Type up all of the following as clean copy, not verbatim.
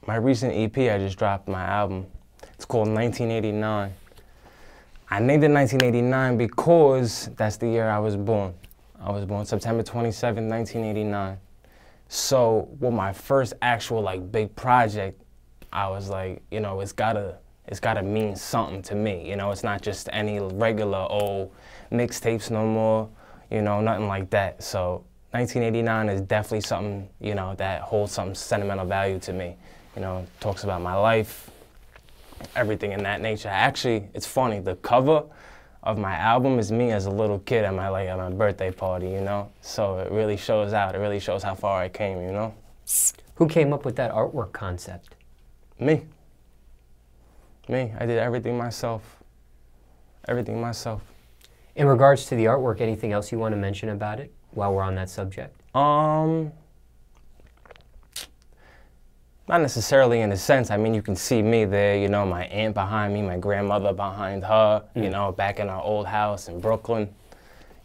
My recent EP, I just dropped my album. It's called 1989. I named it 1989 because that's the year I was born. I was born September 27, 1989. So with my first actual like big project, I was like, you know, it's gotta mean something to me. You know, it's not just any regular old mixtapes no more, you know, nothing like that. So 1989 is definitely something, you know, that holds some sentimental value to me. You know, talks about my life, everything in that nature. Actually, it's funny, the cover of my album is me as a little kid at my birthday party, you know? So it really shows out. It really shows how far I came, you know? Who came up with that artwork concept? Me. Me. I did everything myself. Everything myself. In regards to the artwork, anything else you want to mention about it while we're on that subject? Not necessarily in a sense. I mean, you can see me there, you know, my aunt behind me, my grandmother behind her, you know, back in our old house in Brooklyn,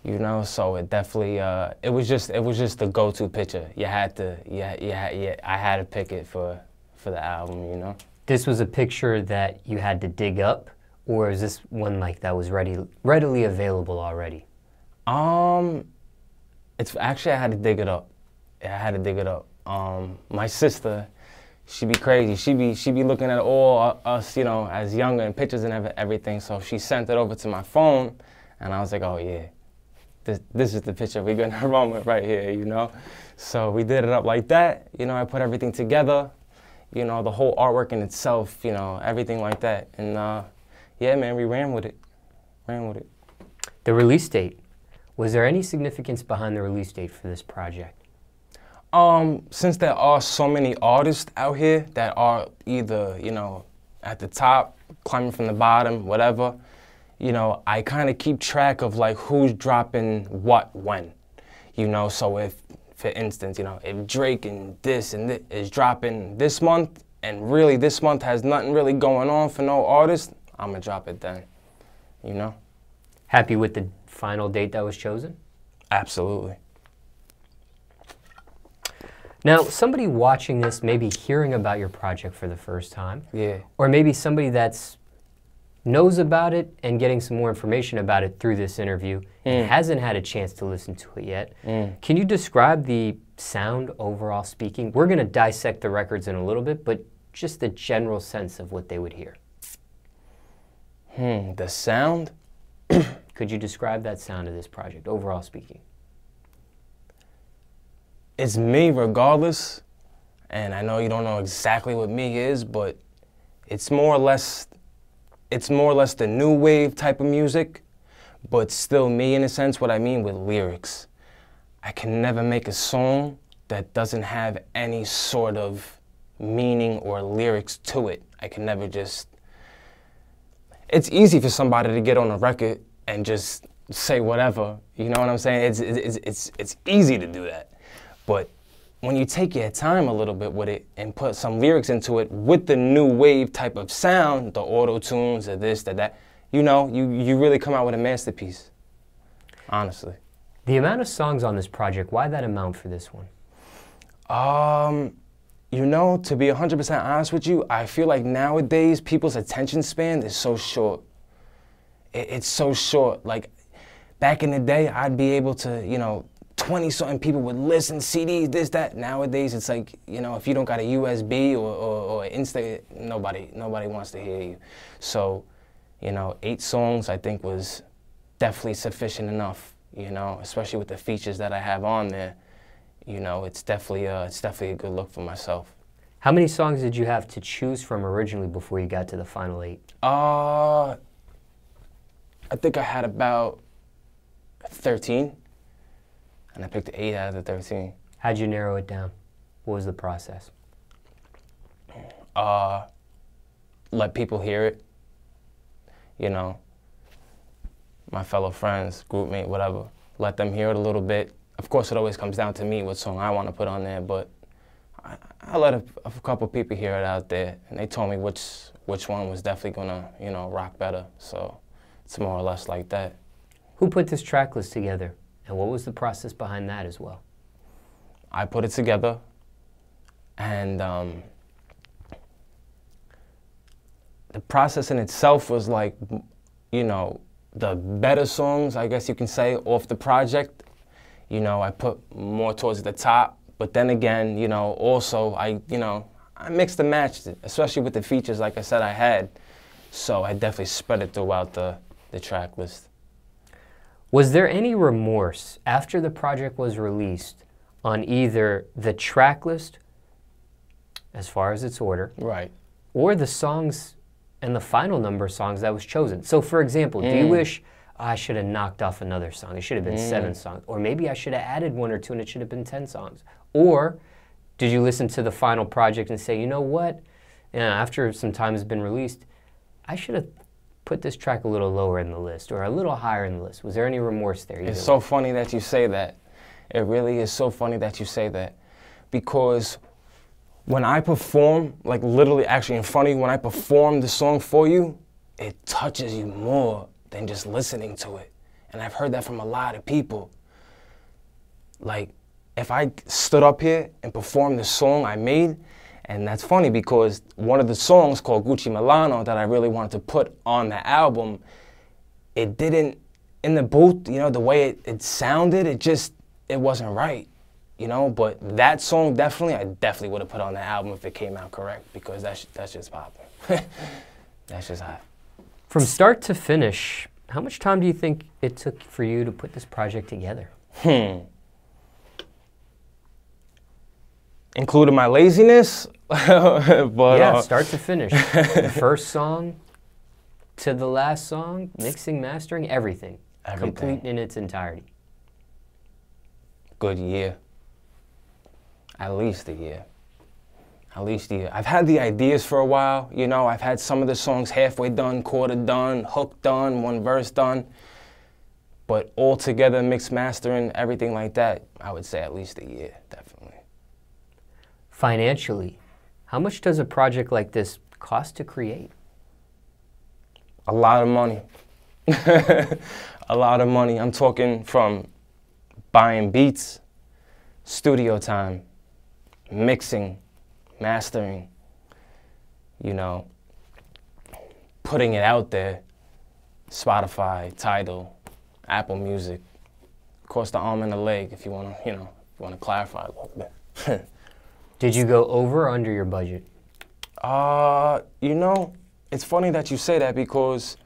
you know, so it definitely, it was just the go-to picture. You had to, I had to pick it for the album, you know. This was a picture that you had to dig up, or is this one like that was readily available already? It's actually, I had to dig it up. I had to dig it up. My sister, she'd be crazy. She'd be looking at all us, you know, as younger and pictures and everything. So she sent it over to my phone, and I was like, oh yeah, this is the picture we're gonna run with right here, you know. So we did it up like that. You know, I put everything together, you know, the whole artwork in itself, you know, everything like that. And yeah, man, we ran with it. Ran with it. The release date. Was there any significance behind the release date for this project? Since there are so many artists out here that are either, you know, at the top, climbing from the bottom, whatever, you know, I kind of keep track of like who's dropping what when, you know. So if, for instance, you know, if Drake and this is dropping this month, and really this month has nothing really going on for no artist, I'm gonna drop it then, you know. Happy with the final date that was chosen? Absolutely. Now, somebody watching this, maybe hearing about your project for the first time, yeah, or maybe somebody that's knows about it and getting some more information about it through this interview and hasn't had a chance to listen to it yet. Can you describe the sound overall speaking? We're going to dissect the records in a little bit, but just the general sense of what they would hear. The sound? Could you describe that sound of this project, overall speaking? It's me regardless, and I know you don't know exactly what me is, but it's more or less the new wave type of music, but still me in a sense. What I mean with lyrics, I can never make a song that doesn't have any sort of meaning or lyrics to it. I can never just, it's easy for somebody to get on a record and just say whatever, you know what I'm saying? It's easy to do that. But when you take your time a little bit with it and put some lyrics into it with the new wave type of sound, the auto-tunes, or this, that, you know, you really come out with a masterpiece, honestly. The amount of songs on this project, why that amount for this one? You know, to be 100% honest with you, I feel like nowadays people's attention span is so short. It's so short. Like, back in the day, I'd be able to, you know, 20-something people would listen, CDs, this, that. Nowadays, it's like, you know, if you don't got a USB or Insta, nobody wants to hear you. So, you know, 8 songs I think was definitely sufficient enough, you know, especially with the features that I have on there. You know, it's definitely a good look for myself. How many songs did you have to choose from originally before you got to the final 8? I think I had about 13. And I picked 8 out of the 13. How'd you narrow it down? What was the process? Let people hear it. You know, my fellow friends, groupmate, whatever. Let them hear it a little bit. Of course, it always comes down to me what song I want to put on there, but I let a couple people hear it out there, and they told me which one was definitely gonna, you know, rock better. So it's more or less like that. Who put this track list together? And what was the process behind that as well? I put it together, and the process in itself was like, you know, the better songs, I guess you can say, off the project. You know, I put more towards the top, but then again, you know, also I mixed and matched it, especially with the features, like I said, I had. So I definitely spread it throughout the track list. Was there any remorse after the project was released on either the track list, as far as its order, right, or the songs and the final number of songs that was chosen? So for example, do you wish, I should have knocked off another song, it should have been 7 songs, or maybe I should have added 1 or 2 and it should have been 10 songs? Or did you listen to the final project and say, you know what, after some time has been released, I should have put this track a little lower in the list or a little higher in the list? Was there any remorse there? It's so funny that you say that. It really is so funny that you say that, because when I perform, like literally actually in front of you, when I perform the song for you, it touches you more than just listening to it. And I've heard that from a lot of people. Like, if I stood up here and performed the song I made, and that's funny because one of the songs called Gucci Milano that I really wanted to put on the album, it didn't, in the booth, you know, the way it sounded, it wasn't right. You know, but that song I definitely would have put on the album if it came out correct, because that's just popping. That's just hot. From start to finish, how much time do you think it took for you to put this project together? Including my laziness, but yeah, start to finish. The first song to the last song, mixing, mastering, everything. Complete in its entirety. Good year. At least a year. At least a year. I've had the ideas for a while, you know, I've had some of the songs halfway done, quarter done, hook done, 1 verse done. But all together, mix, mastering, everything like that, I would say at least a year, definitely. Financially, how much does a project like this cost to create? A lot of money. A lot of money. I'm talking from buying beats, studio time, mixing, mastering, you know, putting it out there, Spotify, Tidal, Apple Music, of course the arm and the leg if you want to, you know, if you want to clarify a little bit. Did you go over or under your budget? You know, it's funny that you say that, because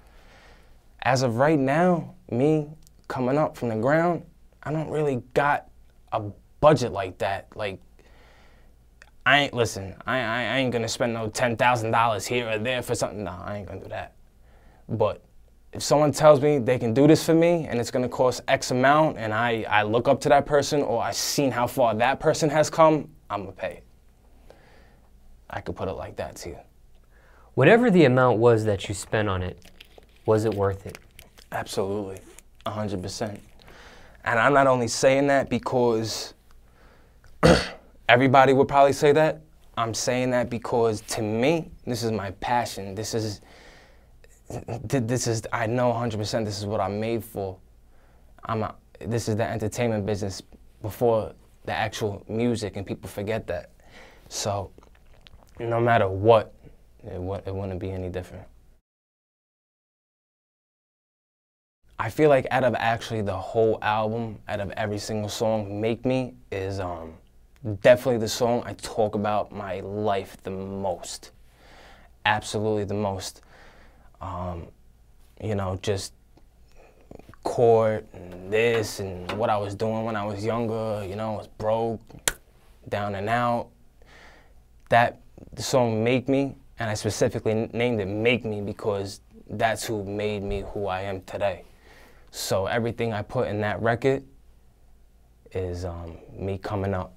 as of right now, me coming up from the ground, I don't really got a budget like that. Like, I ain't gonna spend no $10,000 here or there for something. No, I ain't gonna do that. But if someone tells me they can do this for me and it's gonna cost X amount, and I look up to that person, or I've seen how far that person has come, I'm gonna pay it. I could put it like that to you. Whatever the amount was that you spent on it, was it worth it? Absolutely, 100%. And I'm not only saying that because everybody would probably say that. I'm saying that because, to me, this is my passion. This is, I know 100% this is what I'm made for. This is the entertainment business before the actual music, and people forget that. So, no matter what, it wouldn't be any different. I feel like out of actually the whole album, out of every single song, Make Me is definitely the song I talk about my life the most. Absolutely the most. You know, just court and this and what I was doing when I was younger. You know, I was broke, down and out. The song Make Me, and I specifically named it Make Me because that's who made me who I am today. So everything I put in that record is me coming up.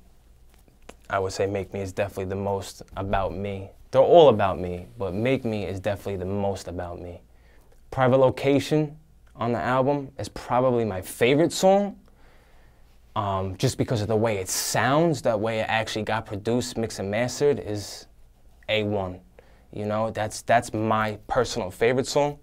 I would say Make Me is definitely the most about me. They're all about me, but Make Me is definitely the most about me. Private Location on the album is probably my favorite song, just because of the way it sounds, that way it actually got produced, mixed and mastered is A1. You know, that's my personal favorite song.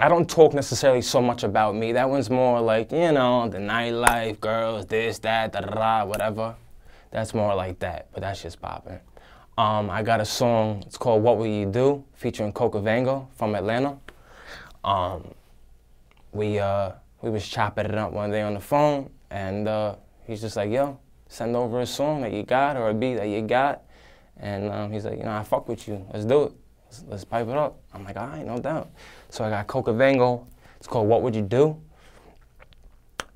I don't talk necessarily so much about me. That one's more like, you know, the nightlife, girls, this, that, da-da-da, whatever. That's more like that, but that's just popping. I got a song, it's called What Will You Do, featuring Coca Vango from Atlanta. We was chopping it up one day on the phone, and he's just like, yo, send over a song that you got or a beat that you got. And he's like, you know, I fuck with you, let's do it. Let's pipe it up. I'm like, all right, no doubt. So I got Coca Vango, it's called What Would You Do?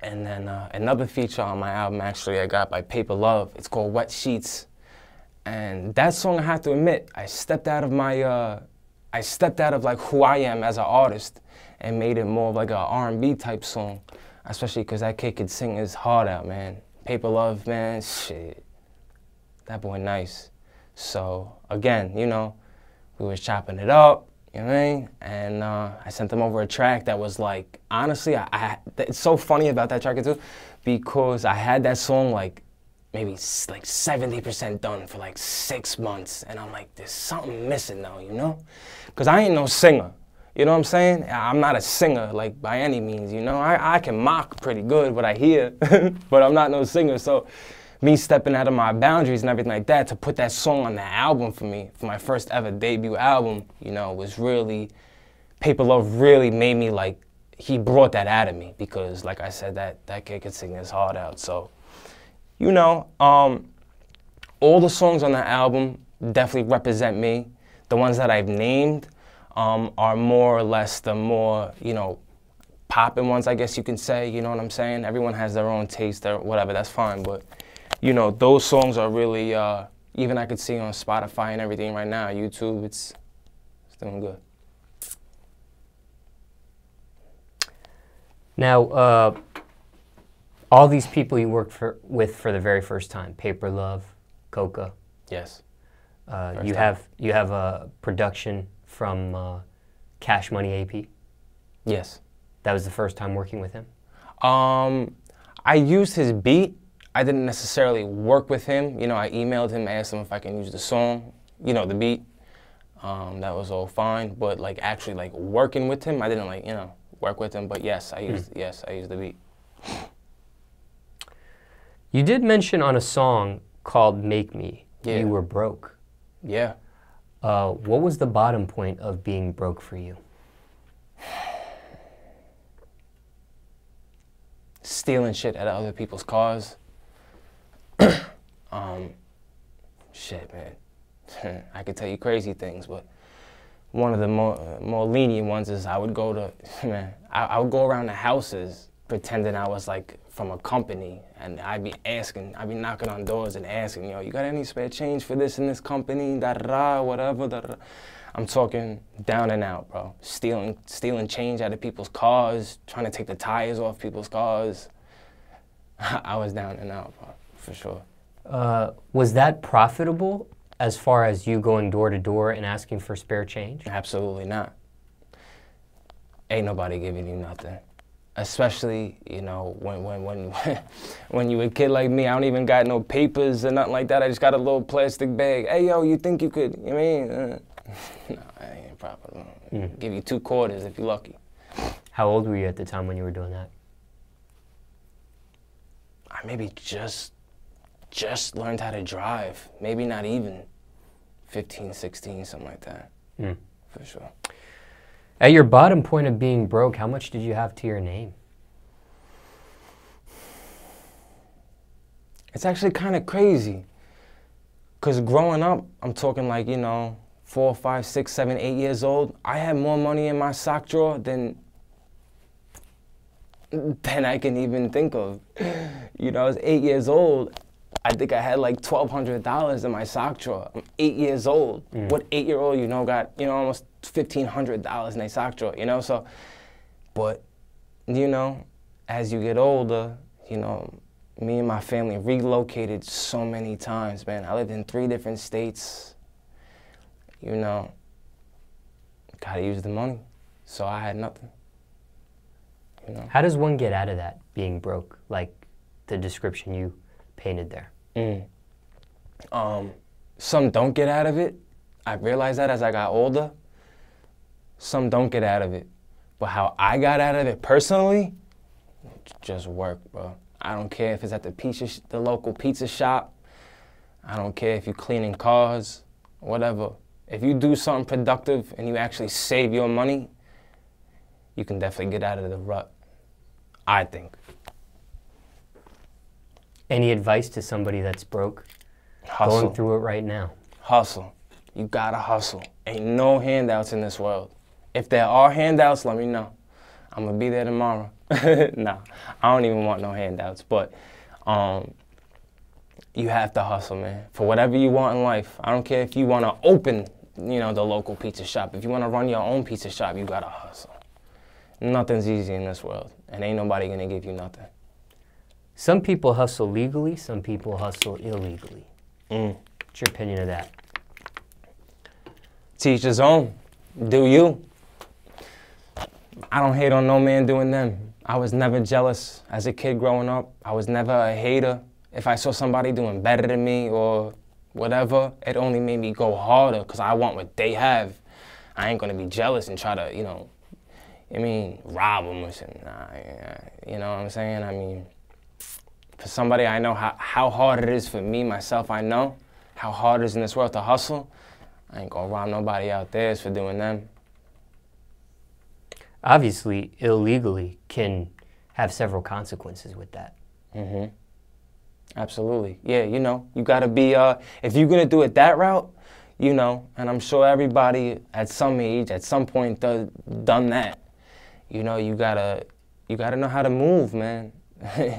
And then another feature on my album, actually, I got by Paper Love, it's called Wet Sheets. And that song, I have to admit, I stepped out of like who I am as an artist and made it more of like a R&B type song, especially because that kid could sing his heart out, man. Paper Love, man, shit, that boy nice. So again, you know, we was chopping it up, you know what I mean? And I sent them over a track that was like, honestly, it's so funny about that track too, because I had that song like maybe like 70% done for like 6 months. And I'm like, there's something missing though, you know? Because I ain't no singer, you know what I'm saying? I'm not a singer, like, by any means, you know? I can mock pretty good what I hear, but I'm not no singer. So me stepping out of my boundaries and everything like that to put that song on the album for me, for my first ever debut album, you know, was really, Paper Love really made me like, he brought that out of me because, like I said, that kid could sing his heart out. So, you know, all the songs on the album definitely represent me. The ones that I've named are more or less the more, you know, poppin' ones, I guess you can say, you know what I'm saying? Everyone has their own taste or whatever, that's fine, but, you know, those songs are really, even I could see on Spotify and everything right now, YouTube, it's doing good. Now, all these people you worked with for the very first time, Paper Love, Coca. Yes. You have a production from Cash Money AP. Yes. That was the first time working with him? I used his beat. I didn't necessarily work with him. You know, I emailed him, asked him if I can use the song, you know, the beat. That was all fine. But like actually like working with him, I didn't like, you know, work with him. But yes, I used the beat. You did mention on a song called Make Me, yeah, you were broke. Yeah. What was the bottom point of being broke for you? Stealing shit out of other people's cars. Shit, man. I could tell you crazy things, but one of the more lenient ones is I would go to, man, I would go around the houses pretending I was like from a company, and I'd be knocking on doors and asking, yo, you got any spare change for this in this company, da-da-da, whatever, da-da-da. I'm talking down and out, bro. Stealing change out of people's cars, trying to take the tires off people's cars. I was down and out, bro, for sure. Was that profitable as far as you going door to door and asking for spare change? Absolutely not. Ain't nobody giving you nothing. Especially, you know, when you a kid like me, I don't even got no papers or nothing like that. I just got a little plastic bag. Hey, yo, you think you could, you know what I mean? No, I ain't profitable. Give you 2 quarters if you're lucky. How old were you at the time when you were doing that? I maybe just learned how to drive. Maybe not even 15, 16, something like that. For sure. At your bottom point of being broke, how much did you have to your name? It's actually kind of crazy. Because growing up, I'm talking like, you know, 4, 5, 6, 7, 8 years old, I had more money in my sock drawer than I can even think of. You know, I was 8 years old. I think I had like $1,200 in my sock drawer. I'm 8 years old. What 8-year-old, you know, got, you know, almost $1,500 in their sock drawer, you know? So, but, you know, as you get older, you know, me and my family relocated so many times, man. I lived in 3 different states. You know, gotta use the money. So I had nothing. You know? How does one get out of that, being broke, like the description you painted there? Some don't get out of it. I realized that as I got older. Some don't get out of it. But how I got out of it personally, just work, bro. I don't care if it's at the local pizza shop. I don't care if you're cleaning cars. whatever. If you do something productive and you actually save your money, you can definitely get out of the rut, I think. Any advice to somebody that's broke? Hustle. Going through it right now. Hustle. You gotta hustle. Ain't no handouts in this world. If there are handouts, let me know. I'm gonna be there tomorrow. Nah, I don't even want no handouts, but you have to hustle, man. For whatever you want in life. I don't care if you wanna open, you know, the local pizza shop. If you wanna run your own pizza shop, you gotta hustle. Nothing's easy in this world, and ain't nobody gonna give you nothing. Some people hustle legally, some people hustle illegally. What's your opinion of that? Teach his own. Do you. I don't hate on no man doing them. I was never jealous as a kid growing up. I was never a hater. If I saw somebody doing better than me or whatever, it only made me go harder because I want what they have. I ain't gonna be jealous and try to, you know, I mean, rob them or something. Nah, you know what I'm saying? I mean, for somebody I know how hard it is for me, myself, I know how hard it is in this world to hustle. I ain't gonna rob nobody out there for doing them. Obviously, illegally can have several consequences with that. Absolutely. Yeah, you know, you gotta be, if you're gonna do it that route, you know, and I'm sure everybody at some age, at some point done that. You know, you gotta know how to move, man.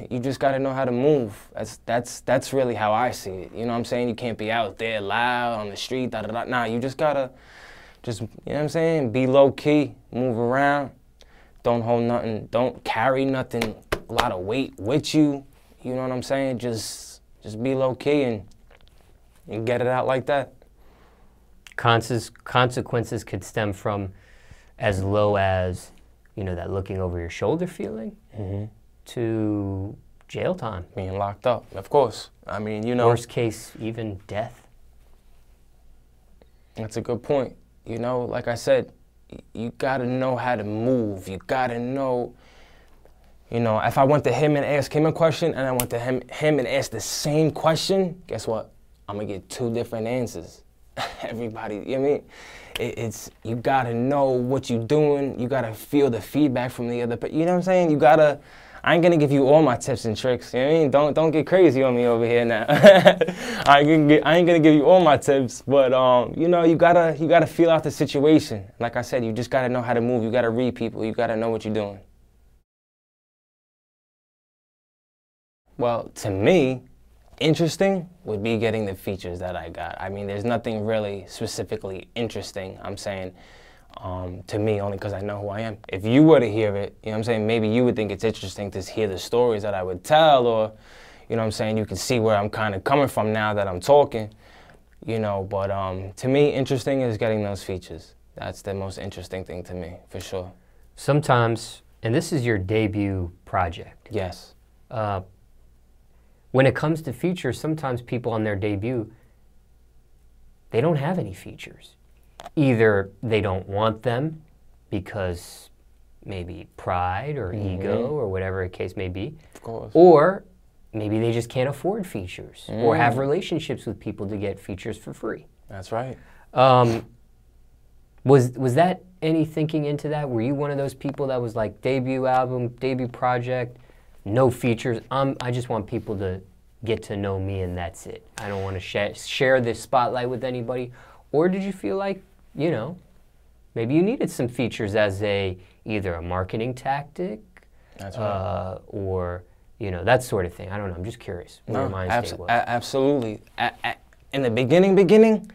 You just gotta know how to move. That's really how I see it. You know what I'm saying? You can't be out there loud on the street, da da da. Nah, you just gotta, you know what I'm saying? Be low key, move around. Don't hold nothing. Don't carry nothing, a lot of weight with you. You know what I'm saying? Just be low key and get it out like that. Consequences could stem from as low as, you know, that looking over your shoulder feeling to jail time. Being locked up, of course. I mean, you know. Worst case, even death. That's a good point. You know, like I said, you gotta know how to move. You gotta know, you know, if I went to him and asked him a question and I went to him and asked the same question, guess what? I'm gonna get two different answers. Everybody, you know what I mean? You gotta know what you're doing. You gotta feel the feedback from the other, you know what I'm saying? You gotta, I ain't gonna give you all my tips and tricks, you know what I mean? Don't get crazy on me over here now. I ain't gonna give you all my tips, but you know, you gotta feel out the situation. Like I said, you just gotta know how to move. You gotta read people. You gotta know what you're doing. Well, to me, interesting would be getting the features that I got. I mean, there's nothing really specifically interesting, I'm saying, to me, only because I know who I am. If you were to hear it, you know what I'm saying, maybe you would think it's interesting to hear the stories that I would tell, or, you know what I'm saying, you can see where I'm kind of coming from now that I'm talking, you know, but to me, interesting is getting those features. That's the most interesting thing to me, for sure. Sometimes, and this is your debut project. Yes. When it comes to features, sometimes people on their debut, they don't have any features. Either they don't want them because maybe pride or ego or whatever the case may be. Of course. Or maybe they just can't afford features or have relationships with people to get features for free. That's right. Was that any thinking into that? Were you one of those people that was like debut album, debut project, no features? I just want people to get to know me and that's it. I don't want to share this spotlight with anybody. Or did you feel like, you know, maybe you needed some features as either a marketing tactic, that's right. Or, you know, that sort of thing? I don't know. I'm just curious where your mind state was. Absolutely. In the beginning,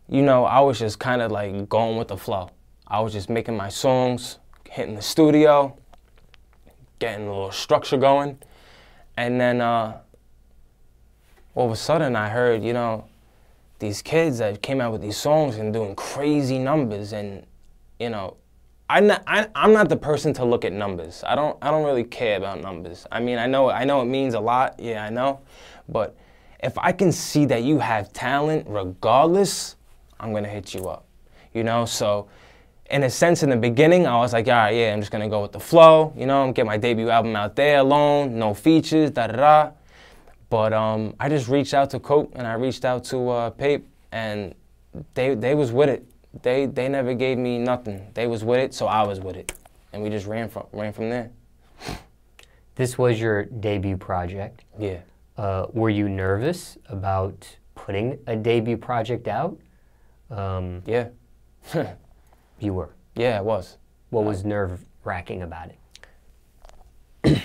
you know, I was just kind of like going with the flow. I was just making my songs, hitting the studio, getting a little structure going, and then all of a sudden I heard, you know, these kids that came out with these songs and doing crazy numbers, and you know, I'm not the person to look at numbers. I don't really care about numbers. I mean, I know it means a lot. Yeah, I know, but if I can see that you have talent, regardless, I'm gonna hit you up. You know, so in a sense, in the beginning, I was like, all right, yeah, I'm just gonna go with the flow. You know, get my debut album out there alone, no features, da da da. But I just reached out to Cope and I reached out to Pape, and they was with it. They never gave me nothing. They was with it, so I was with it, and we just ran from there. This was your debut project. Yeah. Were you nervous about putting a debut project out? Yeah. You were? Yeah, I was. What was nerve-wracking about it?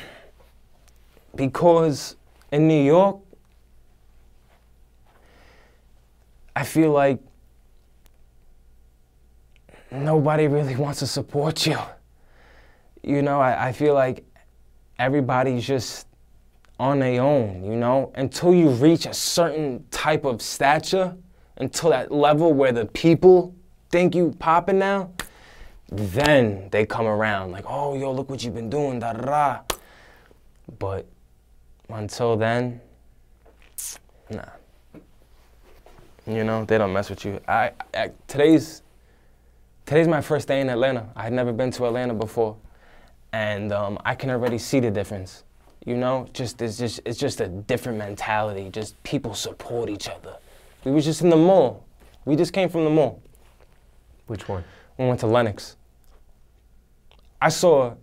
Because in New York, I feel like nobody really wants to support you. You know, I feel like everybody's just on their own, you know? Until you reach a certain type of stature, until that level where the people think you popping now, then they come around like, oh, yo, look what you've been doing, da da da. But until then, nah. You know, they don't mess with you. Today's my first day in Atlanta. I had never been to Atlanta before, and I can already see the difference. You know, it's just a different mentality. Just people support each other. We was just in the mall. We just came from the mall. Which one? We went to Lenox. I saw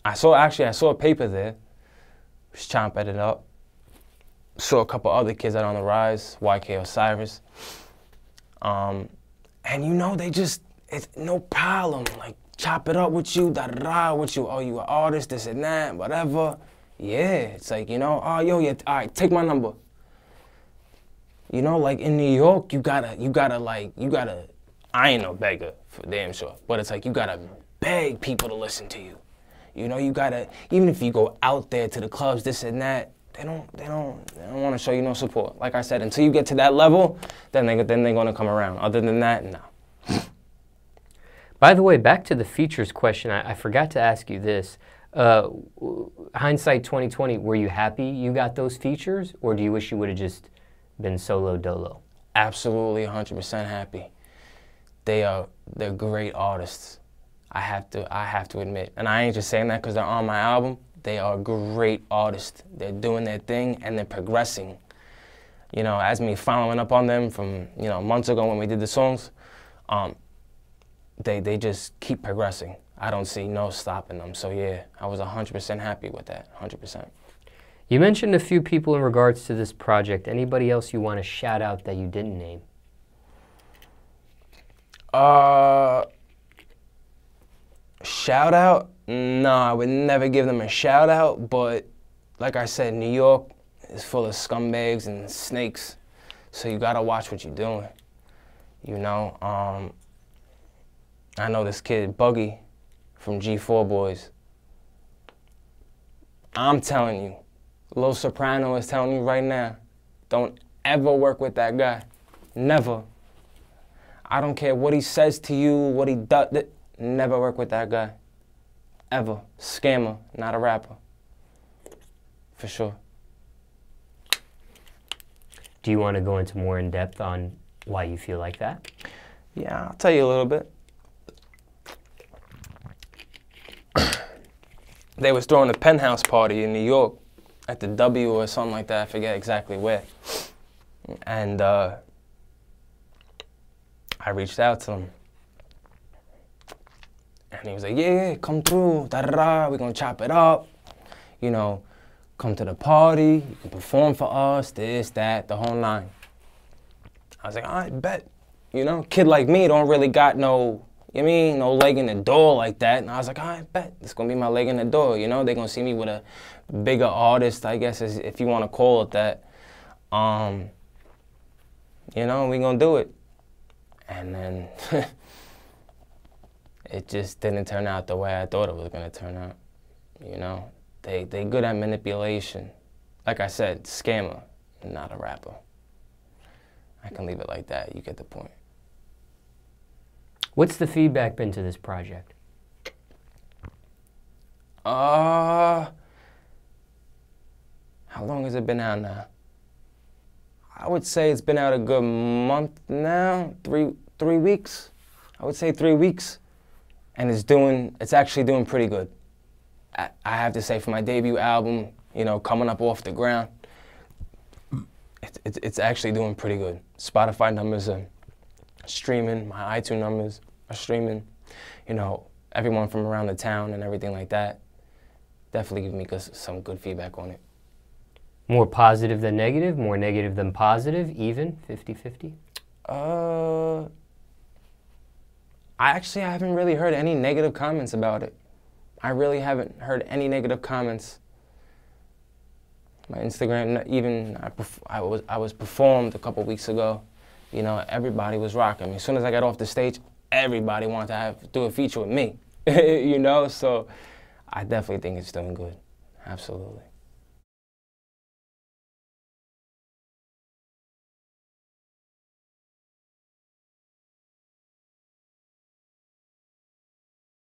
a paper there. Was chomping it up. Saw a couple other kids out on the rise, YK Osiris. And you know, it's no problem. Like, chop it up with you, da da da, with you. Oh, you an artist, this and that, whatever. Yeah, it's like, you know, oh, yo, yeah, all right, take my number. You know, like in New York, you gotta, I ain't no beggar for damn sure, but it's like you gotta beg people to listen to you. You know, you gotta, even if you go out there to the clubs, this and that, they don't want to show you no support. Like I said, until you get to that level, then they're gonna come around. Other than that, no. By the way, back to the features question, I forgot to ask you this. Hindsight 2020, were you happy you got those features, or do you wish you would have just been solo dolo? Absolutely 100% happy. They're great artists. I have to admit. And I ain't just saying that because they're on my album. They are great artists. They're doing their thing and they're progressing. You know, as me following up on them from, you know, months ago when we did the songs, they just keep progressing. I don't see no stopping them. So yeah, I was 100% happy with that, 100%. You mentioned a few people in regards to this project. Anybody else you want to shout out that you didn't name? Shout out? No, I would never give them a shout out, but like I said, New York is full of scumbags and snakes, so you gotta watch what you're doing. You know, I know this kid, Buggy, from G4 Boys. I'm telling you, Lil Soprano is telling you right now, don't ever work with that guy. Never. I don't care what he says to you, what he does, never work with that guy. Ever. Scammer, not a rapper. For sure. Do you want to go into more in depth on why you feel like that? Yeah, I'll tell you a little bit. They was throwing a penthouse party in New York at the W or something like that. I forget exactly where. And I reached out to him. And he was like, yeah, come through, da-da-da, we're gonna chop it up. You know, come to the party, you can perform for us, this, that, the whole nine. I was like, all right, bet. You know, kid like me don't really got no, you know what I mean, no leg in the door like that. And I was like, all right, bet, it's gonna be my leg in the door, you know? They're gonna see me with a bigger artist, I guess, if you wanna call it that. You know, we gonna do it. And then, it just didn't turn out the way I thought it was gonna turn out. You know, they good at manipulation. Like I said, scammer, not a rapper. I can leave it like that, you get the point. What's the feedback been to this project? How long has it been out now? I would say it's been out a good month now, three weeks. I would say 3 weeks. And it's actually doing pretty good. I have to say, for my debut album, you know, coming up off the ground, it's actually doing pretty good. Spotify numbers are streaming, my iTunes numbers are streaming. You know, everyone from around the town and everything like that definitely give me some good feedback on it. More positive than negative, more negative than positive, even 50-50? I haven't really heard any negative comments about it. I really haven't heard any negative comments. My Instagram, even I was performed a couple weeks ago. You know, everybody was rocking me. As soon as I got off the stage, everybody wanted to do a feature with me. You know, so I definitely think it's doing good. Absolutely.